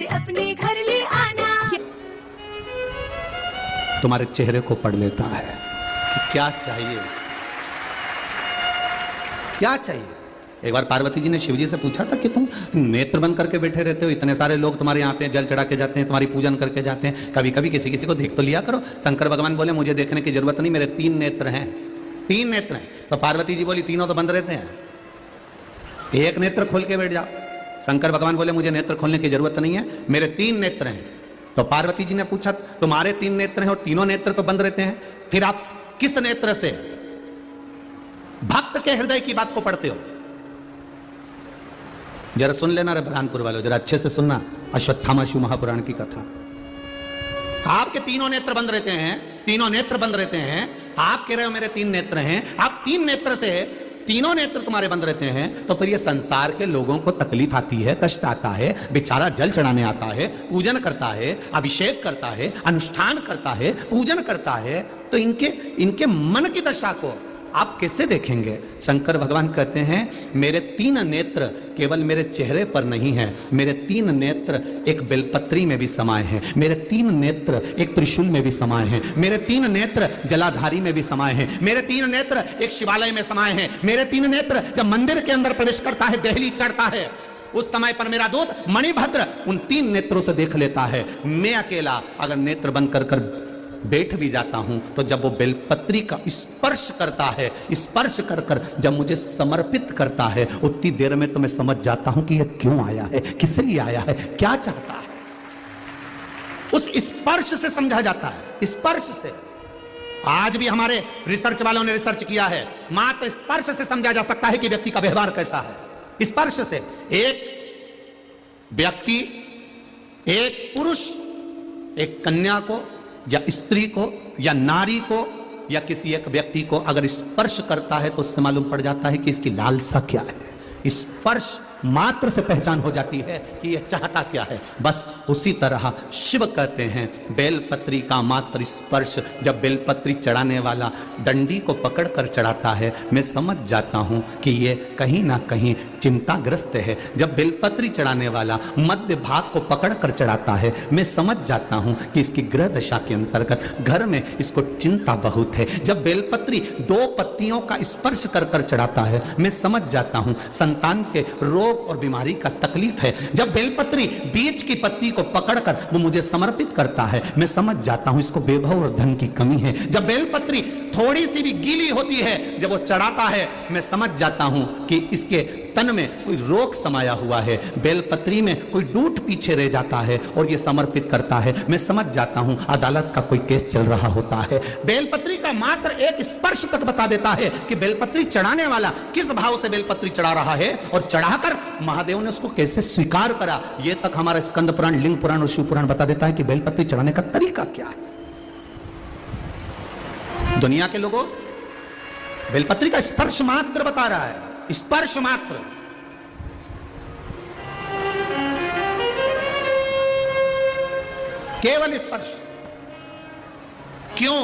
इसे अपने घर ले आना। तुम्हारे चेहरे को पढ़ लेता है कि क्या चाहिए उसे, क्या चाहिए। एक बार पार्वती जी ने शिव जी से पूछा था कि तुम नेत्र बंद करके बैठे रहते हो, इतने सारे लोग तुम्हारे यहाँ आते हैं, जल चढ़ा के जाते हैं, तुम्हारी पूजन करके जाते हैं, कभी कभी किसी किसी को देख तो लिया करो। शंकर भगवान बोले मुझे देखने की जरूरत नहीं, मेरे 3 नेत्र हैं, 3 नेत्र हैं। तो पार्वती जी बोली तीनों तो बंद रहते हैं, एक नेत्र खोल के बैठ जाओ। शंकर भगवान बोले मुझे नेत्र खोलने की जरूरत नहीं है, मेरे 3 नेत्र हैं। तो पार्वती जी ने पूछा तुम्हारे 3 नेत्र हैं और तीनों नेत्र तो बंद रहते हैं, फिर आप किस नेत्र से भक्त के हृदय की बात को पढ़ते हो? जरा सुन लेना रे बुरहानपुर वालों, जरा अच्छे से सुनना अश्वत्थामा शिव महापुराण की कथा। आपके तीनों नेत्र बंद रहते हैं, तीनों नेत्र बंद रहते हैं। आप कह रहे हो मेरे 3 नेत्र हैं, आप 3 नेत्र से तीनों नेत्र तुम्हारे बंद रहते हैं, तो फिर ये संसार के लोगों को तकलीफ आती है, कष्ट आता है, बेचारा जल चढ़ाने आता है, पूजन करता है, अभिषेक करता है, अनुष्ठान करता है, पूजन करता है, तो इनके मन की दशा को आप कैसे देखेंगे? शंकर भगवान कहते हैं मेरे 3 नेत्र केवल मेरे चेहरे पर नहीं है, मेरे 3 नेत्र एक बेलपत्री में भी समाये हैं, मेरे 3 नेत्र एक त्रिशूल में भी समाये हैं, मेरे 3 नेत्र जलाधारी में भी समाये हैं, मेरे 3 नेत्र एक शिवालय में समाये हैं, मेरे 3 नेत्र जब मंदिर के अंदर प्रवेश करता है, देहली चढ़ता है, उस समय पर मेरा दूत मणिभद्र उन 3 नेत्रों से देख लेता है। मैं अकेला अगर नेत्र बंद कर बैठ भी जाता हूं तो जब वो बेलपत्री का स्पर्श करता है, स्पर्श कर जब मुझे समर्पित करता है, उतनी देर में तो मैं समझ जाता हूं कि ये क्यों आया है, किस लिए आया है, क्या चाहता है। उस स्पर्श से समझा जाता है, स्पर्श से। आज भी हमारे रिसर्च वालों ने रिसर्च किया है, मात्र स्पर्श से समझा जा सकता है कि व्यक्ति का व्यवहार कैसा है। स्पर्श से एक व्यक्ति, एक पुरुष एक कन्या को या स्त्री को या नारी को या किसी एक व्यक्ति को अगर स्पर्श करता है तो उससे मालूम पड़ जाता है कि इसकी लालसा क्या है। स्पर्श मात्र से पहचान हो जाती है कि यह चाहता क्या है। बस उसी तरह शिव कहते हैं बेलपत्री का मात्र स्पर्श, जब बेलपत्री चढ़ाने वाला डंडी को पकड़कर चढ़ाता है, मैं समझ जाता हूं कि ये कहीं ना कहीं चिंताग्रस्त है। जब बेलपत्री चढ़ाने वाला मध्य भाग को पकड़कर चढ़ाता है, मैं समझ जाता हूं कि इसकी ग्रह दशा के अंतर्गत घर में इसको चिंता बहुत है। जब बेलपत्री 2 पत्तियों का स्पर्श कर चढ़ाता है, मैं समझ जाता हूं संतान के रोग और बीमारी का तकलीफ है। जब बेलपत्री बीच की पत्ती को पकड़कर वो मुझे समर्पित करता है, मैं समझ जाता हूं इसको वैभव और धन की कमी है। जब बेलपत्री थोड़ी सी भी गीली होती है, जब वो चढ़ाता है, मैं समझ जाता हूं कि इसके तन में कोई रोग समाया हुआ है, बेलपत्री में कोई डूट पीछे रह जाता है और ये समर्पित करता है, मैं समझ जाता हूं अदालत का कोई केस चल रहा होता है। बेलपत्री का मात्र एक स्पर्श तक बता देता है कि बेलपत्री चढ़ाने वाला किस भाव से बेलपत्री चढ़ा रहा है और चढ़ाकर महादेव ने उसको कैसे स्वीकार करा। ये तक हमारा स्कंद पुराण, लिंग पुराण और शिव पुराण बता देता है कि बेलपत्री चढ़ाने का तरीका क्या है। दुनिया के लोगों बेलपत्री का स्पर्श मात्र बता रहा है, स्पर्श मात्र। केवल स्पर्श। क्यों?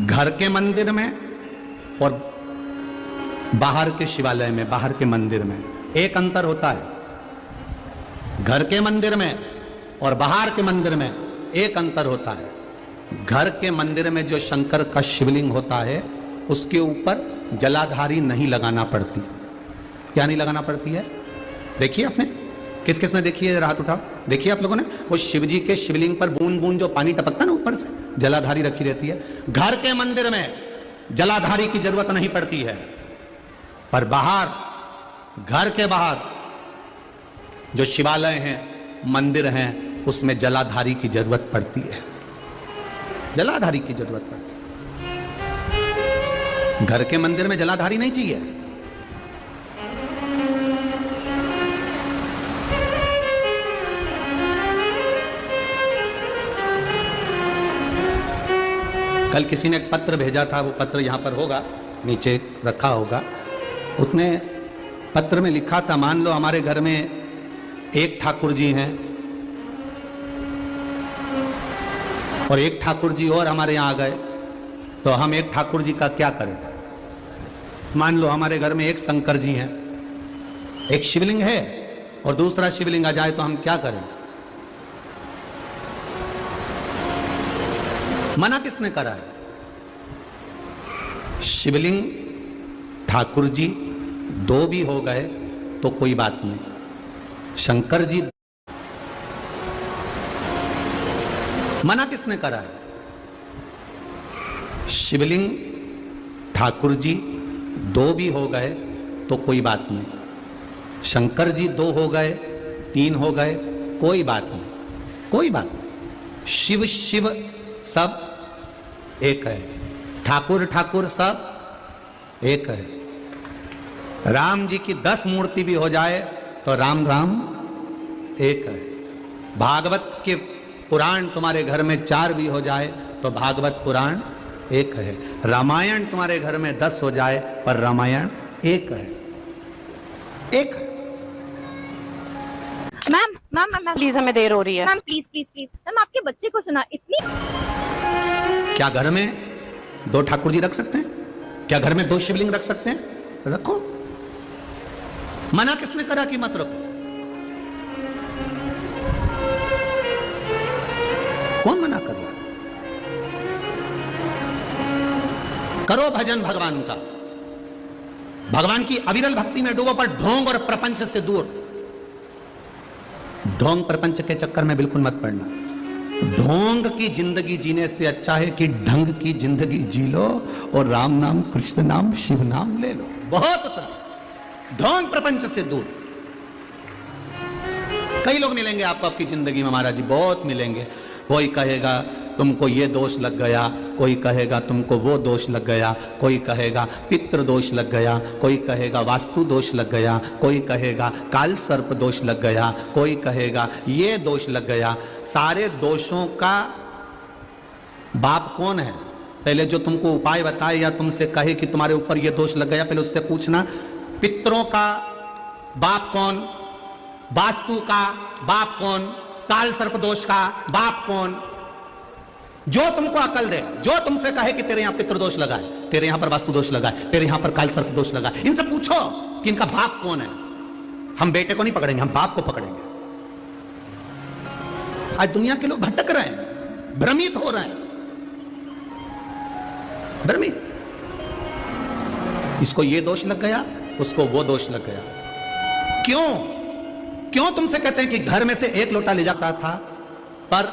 घर के मंदिर में और बाहर के शिवालय में, बाहर के मंदिर में एक अंतर होता है। घर के मंदिर में और बाहर के मंदिर में एक अंतर होता है। घर के मंदिर में जो शंकर का शिवलिंग होता है, उसके ऊपर जलाधारी नहीं लगाना पड़ती। क्या नहीं लगाना पड़ती है? देखिए आपने, किस किस ने देखी है? हाथ उठाओ, देखिए आप लोगों ने। वो शिव जी के शिवलिंग पर बूंद बूंद जो पानी टपकता ना ऊपर से, जलाधारी रखी रहती है। घर के मंदिर में जलाधारी की जरूरत नहीं पड़ती है, पर बाहर, घर के बाहर जो शिवालय हैं, मंदिर हैं, उसमें जलाधारी की जरूरत पड़ती है। जलाधारी की जरूरत पड़ती है। घर के मंदिर में जलाधारी नहीं चाहिए। कल किसी ने एक पत्र भेजा था, वो पत्र यहां पर होगा, नीचे रखा होगा। उसने पत्र में लिखा था, मान लो हमारे घर में एक ठाकुर जी हैं और एक ठाकुर जी और हमारे यहाँ आ गए, तो हम एक ठाकुर जी का क्या करें? मान लो हमारे घर में एक शंकर जी हैं, एक शिवलिंग है और दूसरा शिवलिंग आ जाए तो हम क्या करें? मना किसने करा है? शिवलिंग ठाकुर जी दो भी हो गए तो कोई बात नहीं, शंकर जी मना किसने करा है? शिवलिंग ठाकुर जी दो भी हो गए तो कोई बात नहीं, शंकर जी दो हो गए, तीन हो गए, कोई बात नहीं, कोई बात नहीं। शिव शिव सब एक है, ठाकुर ठाकुर सब एक है। राम जी की 10 मूर्ति भी हो जाए तो राम राम एक है। भागवत के पुराण तुम्हारे घर में 4 भी हो जाए तो भागवत पुराण एक है। रामायण तुम्हारे घर में 10 हो जाए पर रामायण एक है, एक है। मैम मैम मैम प्लीज, हमें देर हो रही है। Ma'am please please please ma'am, आपके बच्चे को सुना इतनी। क्या घर में 2 ठाकुर जी रख सकते हैं? क्या घर में 2 शिवलिंग रख सकते हैं? रखो। मना किसने करा कि मत रखो? कौन मना कर रहा है? करो भजन भगवान का, भगवान की अविरल भक्ति में डूबो, पर ढोंग और प्रपंच से दूर। ढोंग प्रपंच के चक्कर में बिल्कुल मत पड़ना। ढोंग की जिंदगी जीने से अच्छा है कि ढंग की जिंदगी जी लो और राम नाम, कृष्ण नाम, शिव नाम ले लो, बहुत उतना। ढोंग प्रपंच से दूर। कई लोग मिलेंगे आपको आपकी जिंदगी में महाराज जी, बहुत मिलेंगे। कोई कहेगा तुमको ये दोष लग गया, कोई कहेगा तुमको वो दोष लग गया, कोई कहेगा पितृ दोष लग गया, कोई कहेगा वास्तु दोष लग गया, कोई कहेगा काल सर्प दोष लग गया, कोई कहेगा ये दोष लग गया। सारे दोषों का बाप कौन है? पहले जो तुमको उपाय बताए या तुमसे कहे कि तुम्हारे ऊपर ये दोष लग गया, पहले उससे पूछना पितरों का बाप कौन, वास्तु का बाप कौन, काल सर्प दोष का बाप कौन। जो तुमको अकल दे, जो तुमसे कहे कि तेरे यहां पितृदोष लगा है, तेरे यहां पर वास्तु दोष लगा है, तेरे यहां पर काल सर्प दोष लगा है, इनसे पूछो कि इनका बाप कौन है। हम बेटे को नहीं पकड़ेंगे, हम बाप को पकड़ेंगे। आज दुनिया के लोग भटक रहे हैं, भ्रमित हो रहे हैं, भ्रमित। इसको ये दोष लग गया, उसको वो दोष लग गया। क्यों? क्यों तुमसे कहते हैं कि घर में से 1 लोटा ले जाता था, पर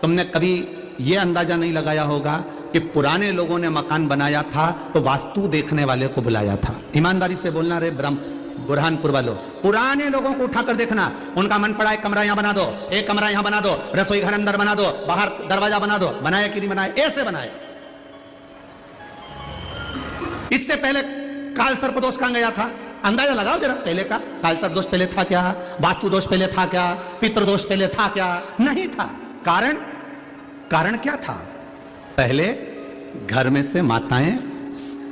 तुमने कभी यह अंदाजा नहीं लगाया होगा कि पुराने लोगों ने मकान बनाया था तो वास्तु देखने वाले को बुलाया था। ईमानदारी से बोलना रे बुरहानपुर वालों, पुराने लोगों को उठाकर देखना। उनका मन पड़ा एक कमरा यहां बना दो, एक कमरा यहां बना दो, रसोई घर अंदर बना दो, बाहर दरवाजा बना दो। बनाया कि नहीं बनाया? ऐसे बनाए। इससे पहले काल सर्प दोष कहां गया था? अंदाजा लगाओ जरा पहले का। काल सर्प दोष पहले था क्या? वास्तु दोष पहले था क्या? पितृदोष पहले था क्या? नहीं था। कारण क्या था? पहले घर में से माताएं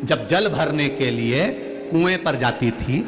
जब जल भरने के लिए कुएं पर जाती थी,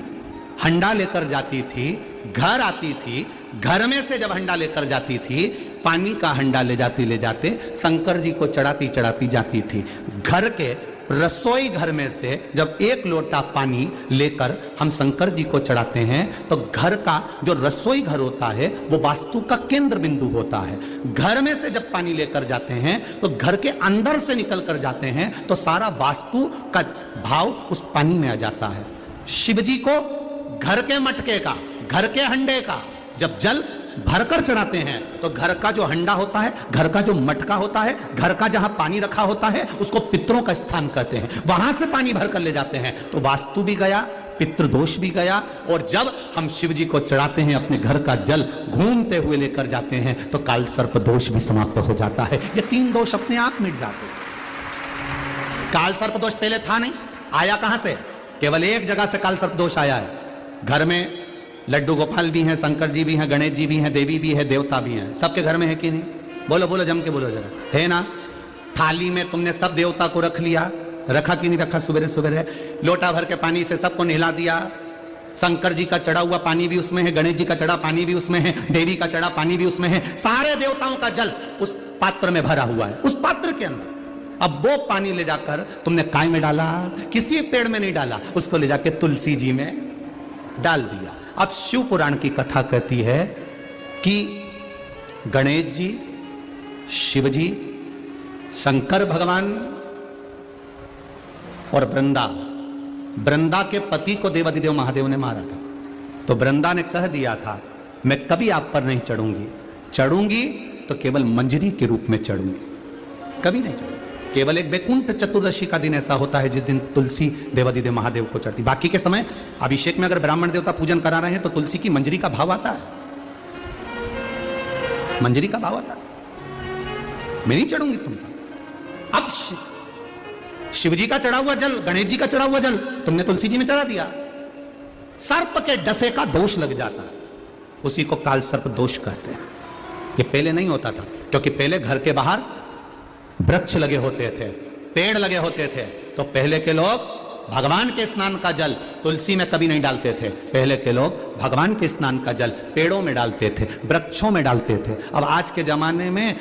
हंडा लेकर जाती थी, घर आती थी, घर में से जब हंडा लेकर जाती थी, पानी का हंडा ले जाते शंकर जी को चढ़ाती जाती थी। घर के रसोई घर में से जब 1 लोटा पानी लेकर हम शंकर जी को चढ़ाते हैं तो घर का जो रसोई घर होता है वो वास्तु का केंद्र बिंदु होता है। घर में से जब पानी लेकर जाते हैं तो घर के अंदर से निकल कर जाते हैं तो सारा वास्तु का भाव उस पानी में आ जाता है। शिव जी को घर के मटके का, घर के हंडे का जब जल भरकर चढ़ाते हैं तो घर का जो हंडा होता है, घर का जो मटका होता है, घर का जहां पानी रखा होता है उसको पितरों का स्थान कहते हैं। वहां से पानी भरकर ले जाते हैं तो वास्तु भी गया, पितृदोष भी गया। और जब हम शिव जी को चढ़ाते हैं, अपने घर का जल घूमते हुए लेकर जाते हैं तो काल सर्प दोष भी समाप्त हो जाता है। ये 3 दोष अपने आप मिट जाते हैं। काल सर्प दोष पहले था नहीं, आया कहां से? केवल एक जगह से काल सर्प दोष आया है। घर में लड्डू गोपाल भी हैं, शंकर जी भी हैं, गणेश जी भी हैं, देवी भी है, देवता भी हैं। सबके घर में है कि नहीं? बोलो बोलो, जम के बोलो जरा, है ना? थाली में तुमने सब देवता को रख लिया, रखा कि नहीं रखा? सुबह सुबह लोटा भर के पानी से सबको नहला दिया। शंकर जी का चढ़ा हुआ पानी भी उसमें है, गणेश जी का चढ़ा पानी भी उसमें है, देवी का चढ़ा पानी भी उसमें है। सारे देवताओं का जल उस पात्र में भरा हुआ है, उस पात्र के अंदर। अब वो पानी ले जाकर तुमने काय में डाला? किसी पेड़ में नहीं डाला, उसको ले जाके तुलसी जी में डाल दिया। अब शिव पुराण की कथा कहती है कि गणेश जी, शिव जी, शंकर भगवान और वृंदा के पति को देवादिदेव महादेव ने मारा था। तो वृंदा ने कह दिया था मैं कभी आप पर नहीं चढ़ूंगी, चढ़ूंगी तो केवल मंजरी के रूप में चढ़ूंगी, कभी नहीं चढ़ूंगी। केवल एक वैकुंठ चतुर्दशी का दिन ऐसा होता है जिस दिन तुलसी देवादिदेव महादेव को चढ़ती। बाकी के समय अभिषेक में अगर ब्राह्मण देवता पूजन करा रहे हैं तो तुलसी की मंजरी का भाव आता है, मंजरी का भाव आता है। मैं नहीं चढ़ूंगी तुम पर। अब शिव जी का चढ़ा हुआ जल, गणेश जी का चढ़ा हुआ जल तुमने तुलसी जी में चढ़ा दिया, सर्प के डसे का दोष लग जाता है, उसी को काल सर्प दोष कहते हैं। ये पहले नहीं होता था, क्योंकि पहले घर के बाहर वृक्ष लगे होते थे, पेड़ लगे होते थे, तो पहले के लोग भगवान के स्नान का जल तुलसी में कभी नहीं डालते थे। पहले के लोग भगवान के स्नान का जल पेड़ों में डालते थे, वृक्षों में डालते थे। अब आज के जमाने में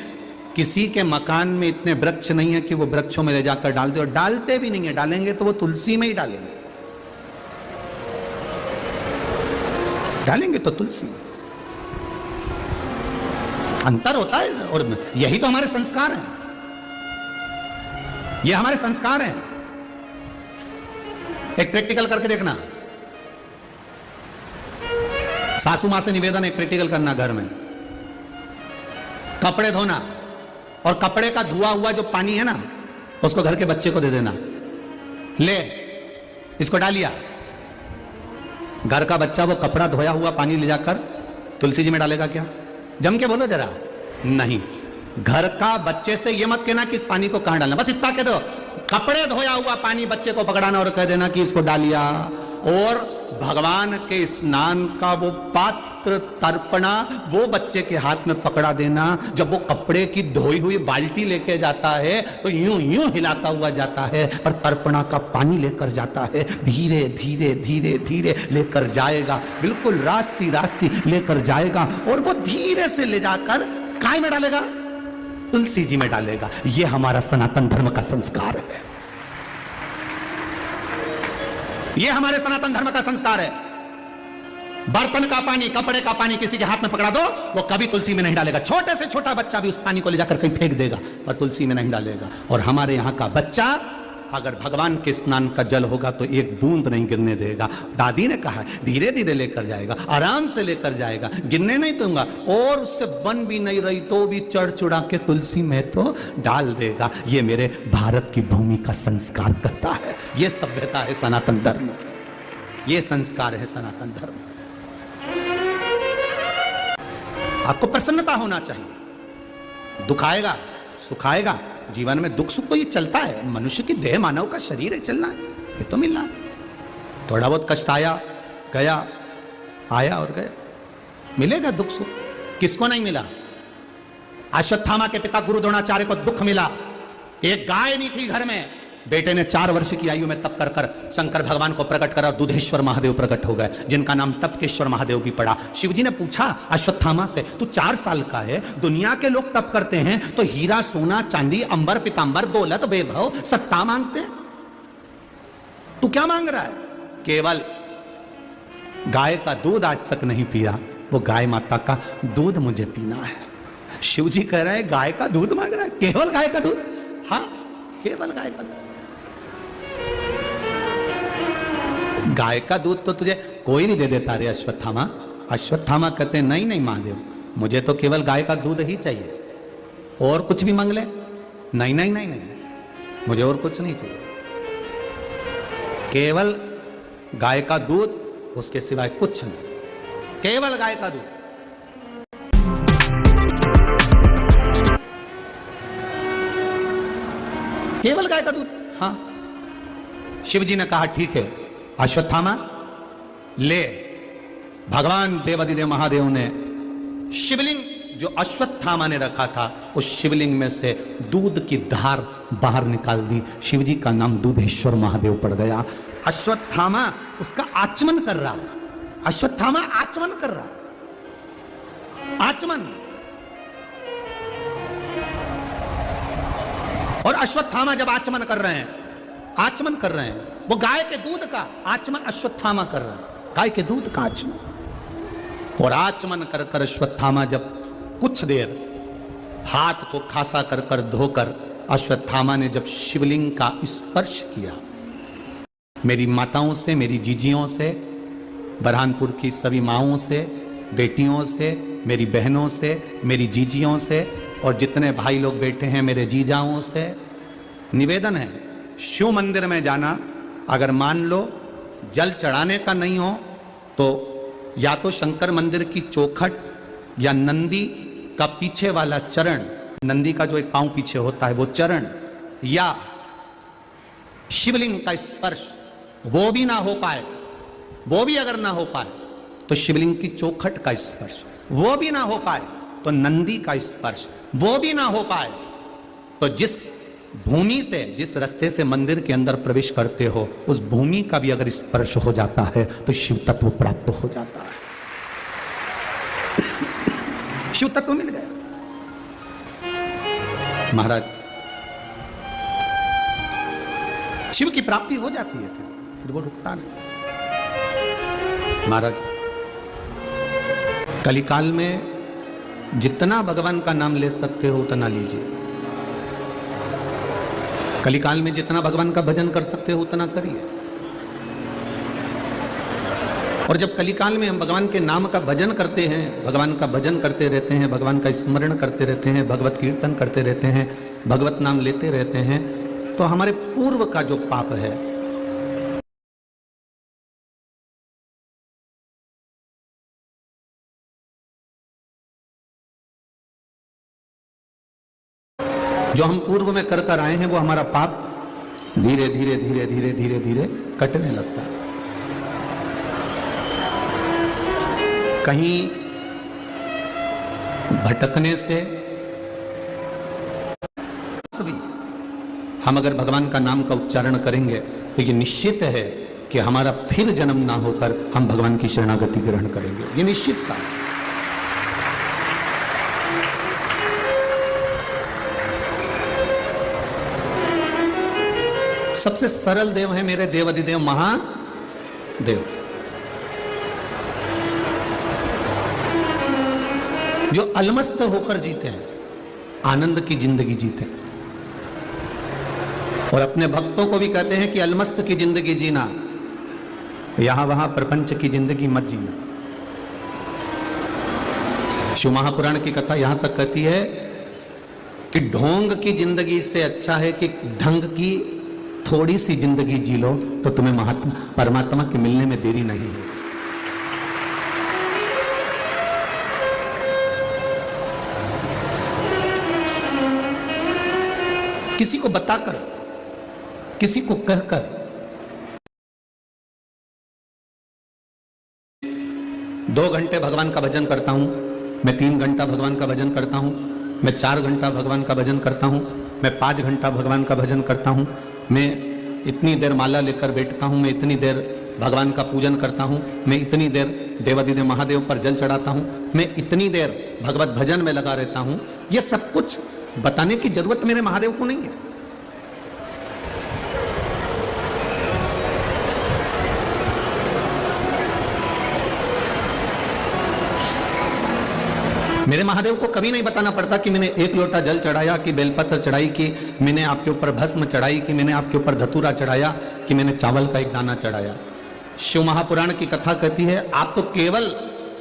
किसी के मकान में इतने वृक्ष नहीं है कि वो वृक्षों में ले जाकर डाल दे, और डालते भी नहीं है, डालेंगे तो वो तुलसी में ही डालेंगे, डालेंगे तो तुलसी में। अंतर होता है, और यही तो हमारे संस्कार हैं, ये हमारे संस्कार हैं। एक प्रैक्टिकल करके देखना, सासू मां से निवेदन, एक प्रैक्टिकल करना घर में, कपड़े धोना और कपड़े का धुआ हुआ जो पानी है ना उसको घर के बच्चे को दे देना, ले इसको डालिया। घर का बच्चा वो कपड़ा धोया हुआ पानी ले जाकर तुलसी जी में डालेगा क्या? जम के बोलो जरा। नहीं, घर का बच्चे से ये मत कहना कि इस पानी को कहां डालना, बस इतना कह दो कपड़े धोया हुआ पानी बच्चे को पकड़ाना और कह देना कि इसको डालिया। और भगवान के स्नान का वो पात्र तर्पणा वो बच्चे के हाथ में पकड़ा देना। जब वो कपड़े की धोई हुई बाल्टी लेके जाता है तो यूं यूं हिलाता हुआ जाता है, पर तर्पणा का पानी लेकर जाता है, धीरे धीरे धीरे धीरे लेकर जाएगा, बिल्कुल रास्ती रास्ती लेकर जाएगा, और वो धीरे से ले जाकर काय में डालेगा? तुलसी जी में डालेगा। ये हमारा सनातन धर्म का संस्कार है, ये हमारे सनातन धर्म का संस्कार है। बर्तन का पानी, कपड़े का पानी किसी के हाथ में पकड़ा दो, वो कभी तुलसी में नहीं डालेगा। छोटे से छोटा बच्चा भी उस पानी को ले जाकर कहीं फेंक देगा, पर तुलसी में नहीं डालेगा। और हमारे यहाँ का बच्चा अगर भगवान के स्नान का जल होगा तो एक बूंद नहीं गिरने देगा। दादी ने कहा धीरे धीरे लेकर जाएगा, आराम से लेकर जाएगा, गिरने नहीं दूंगा। और उससे बन भी नहीं रही तो भी चढ़ चुड़ा के तुलसी में तो डाल देगा। ये मेरे भारत की भूमि का संस्कार कहता है, ये सभ्यता है सनातन धर्म, ये संस्कार है सनातन धर्म। आपको प्रसन्नता होना चाहिए। दुख आएगा, सुख आएगा, जीवन में दुख सुख तो ये चलता है, मनुष्य की देह, मानव का शरीर है, चलना है, ये तो मिलना है। थोड़ा बहुत कष्ट आया गया, आया और गया, मिलेगा दुख सुख। किसको नहीं मिला? अश्वत्थामा के पिता गुरु द्रोणाचार्य को दुख मिला। एक गाय नहीं थी घर में, बेटे ने 4 वर्ष की आयु में तप कर कर शंकर भगवान को प्रकट करा, दूधेश्वर महादेव प्रकट हो गए, जिनका नाम टपकेश्वर महादेव भी पड़ा। शिवजी ने पूछा अश्वत्थामा से, तू 4 साल का है, दुनिया के लोग तप करते हैं तो हीरा सोना चांदी अंबर पीतांबर दौलत वैभव सत्ता मांगते हैं, तू क्या मांग रहा है? केवल गाय का दूध आज तक नहीं पिया, वो गाय माता का दूध मुझे पीना है। शिवजी कह रहे हैं गाय का दूध मांग रहा है, केवल गाय का दूध? हाँ, केवल गाय का दूध। गाय का दूध तो तुझे कोई नहीं दे देता रे अश्वत्थामा। अश्वत्थामा कहते हैं नहीं नहीं महादेव, मुझे तो केवल गाय का दूध ही चाहिए, और कुछ भी मांग ले। नहीं नहीं नहीं नहीं, मुझे और कुछ नहीं चाहिए, केवल गाय का दूध, उसके सिवाय कुछ नहीं, केवल गाय का दूध। केवल गाय का दूध। हाँ, शिवजी ने कहा ठीक है अश्वत्थामा ले। भगवान देवादिदेव महादेव ने शिवलिंग जो अश्वत्थामा ने रखा था, उस शिवलिंग में से दूध की धार बाहर निकाल दी। शिवजी का नाम दूधेश्वर महादेव पड़ गया। अश्वत्थामा उसका आचमन कर रहा, अश्वत्थामा आचमन कर रहा, आचमन। और अश्वत्थामा जब आचमन कर रहे हैं, आचमन कर रहे हैं, वो गाय के दूध का आचमन अश्वत्थामा कर रहा है, गाय के दूध का आचमन। और आचमन कर कर अश्वत्थामा जब कुछ देर हाथ को खासा कर कर धोकर अश्वत्थामा ने जब शिवलिंग का स्पर्श किया, मेरी माताओं से, मेरी जीजियों से, बरहानपुर की सभी माओं से, बेटियों से, मेरी बहनों से, मेरी जीजियों से और जितने भाई लोग बैठे हैं मेरे जीजाओं से निवेदन है, शिव मंदिर में जाना अगर मान लो जल चढ़ाने का नहीं हो तो या तो शंकर मंदिर की चौखट या नंदी का पीछे वाला चरण, नंदी का जो एक पांव पीछे होता है वो चरण, या शिवलिंग का स्पर्श वो भी ना हो पाए, वो भी अगर ना हो पाए तो शिवलिंग की चौखट का स्पर्श, वो भी ना हो पाए तो नंदी का स्पर्श, वो भी ना हो पाए तो जिस भूमि से, जिस रास्ते से मंदिर के अंदर प्रवेश करते हो उस भूमि का भी अगर स्पर्श हो जाता है तो शिव तत्व प्राप्त हो जाता है। शिव तत्व मिल गया महाराज, शिव की प्राप्ति हो जाती है, फिर वो रुकता नहीं। महाराज कलिकाल में जितना भगवान का नाम ले सकते हो उतना लीजिए, कलिकाल में जितना भगवान का भजन कर सकते हो उतना करिए। और जब कलिकाल में हम भगवान के नाम का भजन करते हैं, भगवान का भजन करते रहते हैं, भगवान का स्मरण करते रहते हैं, भगवत कीर्तन करते रहते हैं, भगवत नाम लेते रहते हैं, तो हमारे पूर्व का जो पाप है जो हम पूर्व में कर कर आए हैं वो हमारा पाप धीरे धीरे धीरे धीरे धीरे धीरे कटने लगता है। कहीं भटकने से भी हम अगर भगवान का नाम का उच्चारण करेंगे तो ये निश्चित है कि हमारा फिर जन्म ना होकर हम भगवान की शरणागति ग्रहण करेंगे, ये निश्चित था। सबसे सरल देव है मेरे देवाधिदेव महादेव, जो अलमस्त होकर जीते हैं, आनंद की जिंदगी जीते हैं। और अपने भक्तों को भी कहते हैं कि अलमस्त की जिंदगी जीना, यहां वहां प्रपंच की जिंदगी मत जीना। शिव महापुराण की कथा यहां तक कहती है कि ढोंग की जिंदगी से अच्छा है कि ढंग की थोड़ी सी जिंदगी जी लो तो तुम्हें परमात्मा के मिलने में देरी नहीं है। किसी को बताकर, किसी को कहकर 2 घंटे भगवान का भजन करता हूं, मैं 3 घंटा भगवान का भजन करता हूं, मैं 4 घंटा भगवान का भजन करता हूं, मैं 5 घंटा भगवान का भजन करता हूं, मैं इतनी देर माला लेकर बैठता हूं, मैं इतनी देर भगवान का पूजन करता हूं, मैं इतनी देर देवाधिदेव महादेव पर जल चढ़ाता हूं, मैं इतनी देर भगवत भजन में लगा रहता हूं। ये सब कुछ बताने की जरूरत मेरे महादेव को नहीं है। मेरे महादेव को कभी नहीं बताना पड़ता कि मैंने 1 लोटा जल चढ़ाया, कि बेलपत्र चढ़ाई, कि मैंने आपके ऊपर भस्म चढ़ाई, कि मैंने आपके ऊपर धतूरा चढ़ाया, कि मैंने चावल का एक दाना चढ़ाया। शिव महापुराण की कथा कहती है आप तो केवल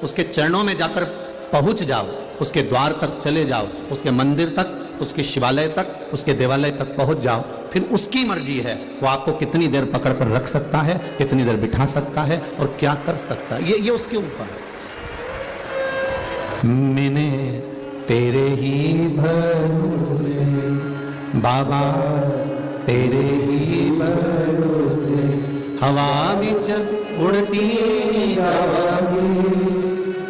उसके चरणों में जाकर पहुंच जाओ, उसके द्वार तक चले जाओ, उसके मंदिर तक, उसके शिवालय तक, उसके देवालय तक पहुंच जाओ, फिर उसकी मर्जी है वो आपको कितनी देर पकड़ कर रख सकता है, कितनी देर बिठा सकता है और क्या कर सकता है, ये उसके ऊपर है। मैंने तेरे ही भरोसे बाबा, तेरे ही भरोसे हवा बिच उड़ती जावांगी,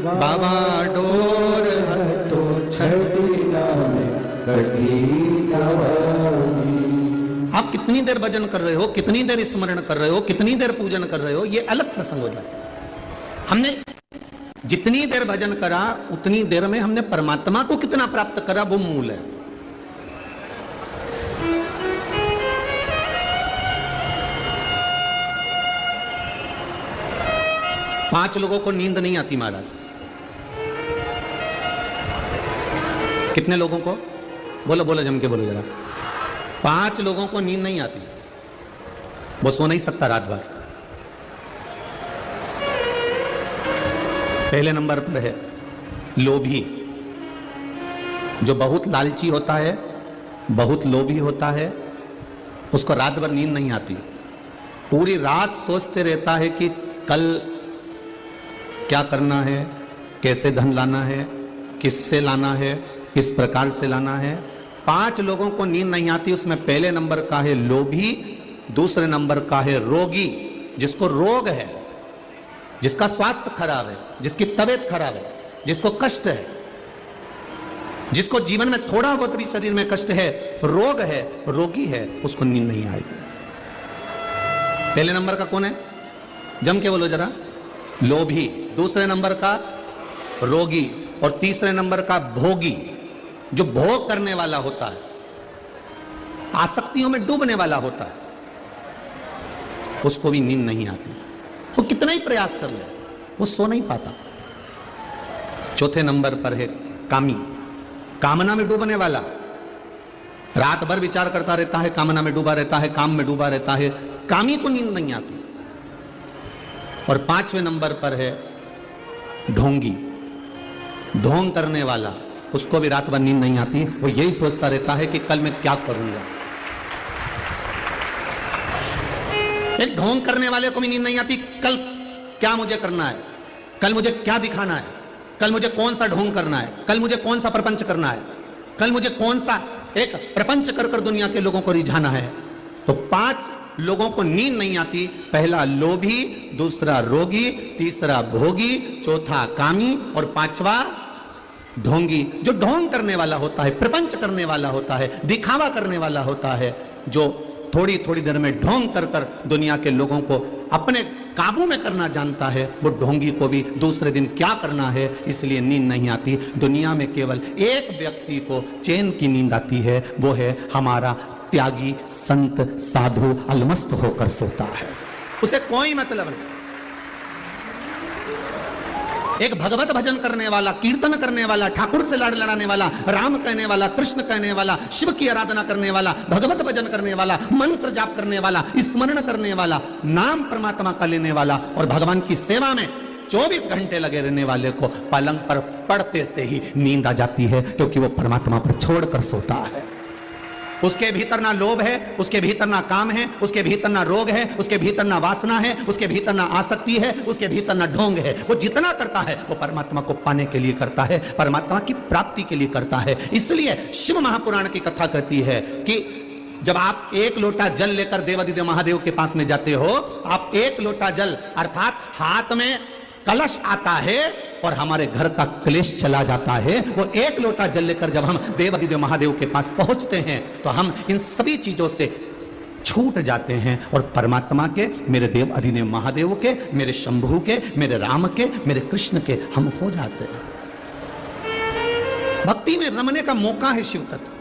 बाबा डोर तो छड़ीला में कटी जावांगी। आप कितनी देर भजन कर रहे हो, कितनी देर स्मरण कर रहे हो, कितनी देर पूजन कर रहे हो, ये अलग प्रसंग हो जाता है। हमने जितनी देर भजन करा उतनी देर में हमने परमात्मा को कितना प्राप्त करा, वो मूल है। पांच लोगों को नींद नहीं आती महाराज, कितने लोगों को? बोलो बोलो, जम के बोलो जरा। 5 लोगों को नींद नहीं आती, वो सो नहीं सकता रात भर। पहले नंबर पर है लोभी, जो बहुत लालची होता है, बहुत लोभी होता है, उसको रात भर नींद नहीं आती, पूरी रात सोचते रहता है कि कल क्या करना है, कैसे धन लाना है, किससे लाना है, किस प्रकार से लाना है। 5 लोगों को नींद नहीं आती, उसमें पहले नंबर का है लोभी, दूसरे नंबर का है रोगी, जिसको रोग है, जिसका स्वास्थ्य खराब है, जिसकी तबीयत खराब है, जिसको कष्ट है, जिसको जीवन में थोड़ा बहुत भी शरीर में कष्ट है, रोग है, रोगी है, उसको नींद नहीं आएगी। पहले नंबर का कौन है? जम के बोलो जरा। लोभी, दूसरे नंबर का रोगी, और तीसरे नंबर का भोगी, जो भोग करने वाला होता है, आसक्तियों में डूबने वाला होता है, उसको भी नींद नहीं आती। वो कितना ही प्रयास कर ले, वो सो नहीं पाता। चौथे नंबर पर है कामी, कामना में डूबने वाला, रात भर विचार करता रहता है, कामना में डूबा रहता है, काम में डूबा रहता है, कामी को नींद नहीं आती। और 5वें नंबर पर है ढोंगी, ढोंग करने वाला, उसको भी रात भर नींद नहीं आती, वो यही सोचता रहता है कि कल मैं क्या करूंगा। एक ढोंग करने वाले को भी नींद नहीं आती, कल क्या मुझे करना है, कल मुझे क्या दिखाना है, कल मुझे कौन सा ढोंग करना है, कल मुझे कौन सा प्रपंच करना है, कल मुझे कौन सा एक प्रपंच कर कर दुनिया के लोगों को रिझाना है। तो 5 लोगों को नींद नहीं आती, पहला लोभी, दूसरा रोगी, तीसरा भोगी, चौथा कामी, और 5वां ढोंगी, जो ढोंग करने वाला होता है, प्रपंच करने वाला होता है, दिखावा करने वाला होता है, जो थोड़ी थोड़ी देर में ढोंग कर कर दुनिया के लोगों को अपने काबू में करना जानता है। वो ढोंगी को भी दूसरे दिन क्या करना है इसलिए नींद नहीं आती। दुनिया में केवल एक व्यक्ति को चैन की नींद आती है, वो है हमारा त्यागी संत साधु, अलमस्त होकर सोता है, उसे कोई मतलब नहीं। एक भगवत भजन करने वाला, कीर्तन करने वाला, ठाकुर से लाड़ लड़ाने वाला, राम कहने वाला, कृष्ण कहने वाला, शिव की आराधना करने वाला, भगवत भजन करने वाला, मंत्र जाप करने वाला, स्मरण करने वाला, नाम परमात्मा का लेने वाला, और भगवान की सेवा में 24 घंटे लगे रहने वाले को पलंग पर पड़ते से ही नींद आ जाती है, क्योंकि वो परमात्मा पर छोड़कर सोता है। उसके भीतर ना लोभ है, उसके भीतर ना काम है, उसके भीतर ना रोग है, उसके भीतर ना वासना है, उसके भीतर ना आसक्ति है, उसके भीतर ना ढोंग है। वो जितना करता है वो परमात्मा को पाने के लिए करता है, परमात्मा की प्राप्ति के लिए करता है। इसलिए शिव महापुराण की कथा कहती है कि जब आप 1 लोटा जल लेकर देवादिदेव महादेव के पास में जाते हो, आप 1 लोटा जल अर्थात हाथ में कलश आता है और हमारे घर का क्लेश चला जाता है। वो 1 लोटा जल लेकर जब हम देवादिदेव महादेव के पास पहुंचते हैं तो हम इन सभी चीजों से छूट जाते हैं और परमात्मा के, मेरे देव अधिदेव महादेव के, मेरे शंभु के, मेरे राम के, मेरे कृष्ण के हम हो जाते हैं। भक्ति में रमने का मौका है शिव तत्व।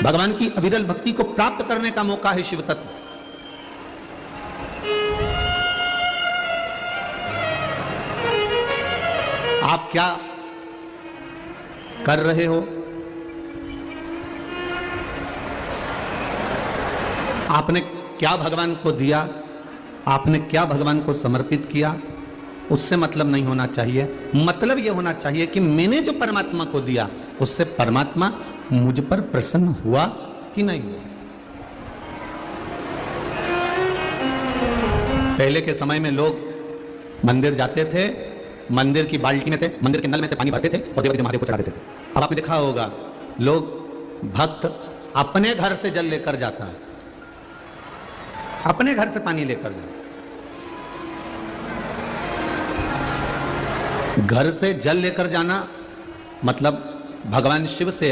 भगवान की अविरल भक्ति को प्राप्त करने का मौका है शिव तत्व। आप क्या कर रहे हो? आपने क्या भगवान को दिया? आपने क्या भगवान को समर्पित किया? उससे मतलब नहीं होना चाहिए। मतलब यह होना चाहिए कि मैंने जो परमात्मा को दिया उससे परमात्मा मुझ पर प्रसन्न हुआ कि नहीं हुआ। पहले के समय में लोग मंदिर जाते थे, मंदिर की बाल्टी में से, मंदिर के नल में से पानी भरते थे और देवादिदेव महादेव को चढ़ा देते थे। अब आपने देखा होगा लोग भक्त अपने घर से जल लेकर जाता है, अपने घर से पानी लेकर जाता। घर से जल लेकर जाना मतलब भगवान शिव से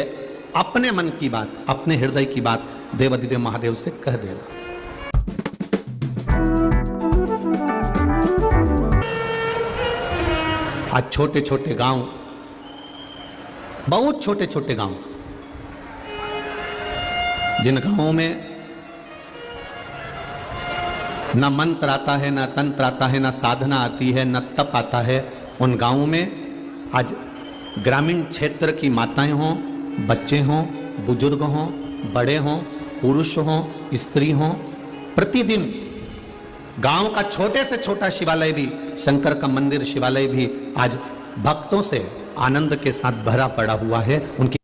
अपने मन की बात, अपने हृदय की बात देवादिदेव महादेव से कह देना। आज छोटे छोटे गांव, बहुत छोटे छोटे गांव, जिन गांवों में ना मंत्र आता है, ना तंत्र आता है, ना साधना आती है, ना तप आता है, उन गांवों में आज ग्रामीण क्षेत्र की माताएं हों, बच्चे हों, बुजुर्ग हों, बड़े हों, पुरुष हों, स्त्री हों, प्रतिदिन गांव का छोटे से छोटा शिवालय भी, शंकर का मंदिर शिवालय भी आज भक्तों से आनंद के साथ भरा पड़ा हुआ है। उनकी